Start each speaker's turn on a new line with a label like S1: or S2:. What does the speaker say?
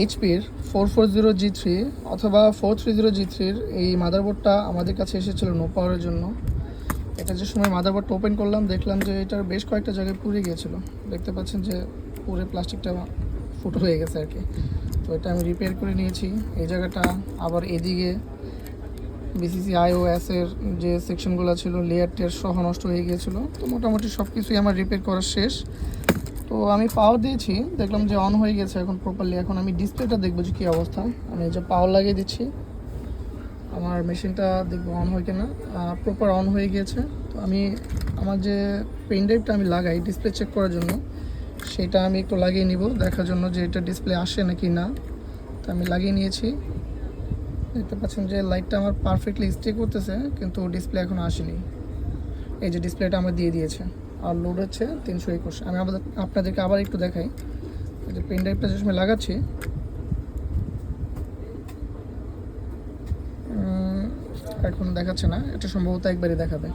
S1: এইচপির 440G3 অথবা 430G3-র এই মাদারবোর্ডটা আমাদের কাছে এসেছিলো নো পাওয়ারের জন্য। এটা যে সময় মাদারবোর্ডটা ওপেন করলাম দেখলাম যে এটার বেশ কয়েকটা জায়গায় পুড়ে গিয়েছিলো। দেখতে পাচ্ছেন যে পুরো প্লাস্টিকটা ফুটো হয়ে গেছে আর কি। তো এটা আমি রিপেয়ার করে নিয়েছি এই জায়গাটা। আবার এদিকে বিসিসি আইওএসের যে সেকশনগুলো ছিল লেয়ার টেয়ার সহ নষ্ট হয়ে গিয়েছিলো। তো মোটামুটি সব কিছুই আমার রিপেয়ার করা শেষ। তো আমি পাওয়ার দিয়েছি, দেখলাম যে অন হয়ে গেছে এখন প্রপারলি। এখন আমি ডিসপ্লেটা দেখবো যে কী অবস্থা। আমি যে পাওয়ার লাগিয়ে দিচ্ছি, আমার মেশিনটা দেখবো অন হয় কিনা। প্রপার অন হয়ে গিয়েছে। তো আমি আমার যে পেন ড্রাইভটা আমি লাগাই ডিসপ্লে চেক করার জন্য, সেটা আমি একটু লাগিয়ে নিব দেখার জন্য যে এটা ডিসপ্লে আসে নাকি না। তো আমি লাগিয়ে নিয়েছি। দেখতে পাচ্ছেন যে লাইটটা আমার পারফেক্টলি স্টে করতেছে, কিন্তু ডিসপ্লে এখনও আসেনি। এই যে ডিসপ্লেটা আমার দিয়ে দিয়েছে আর লোড হচ্ছে 321। আমি আপনাদেরকে আবার একটু দেখাই যে পেন ড্রাইভটা যে সময় লাগাচ্ছি এখন দেখাচ্ছে না, এটা সম্ভবত একবারই দেখাবে।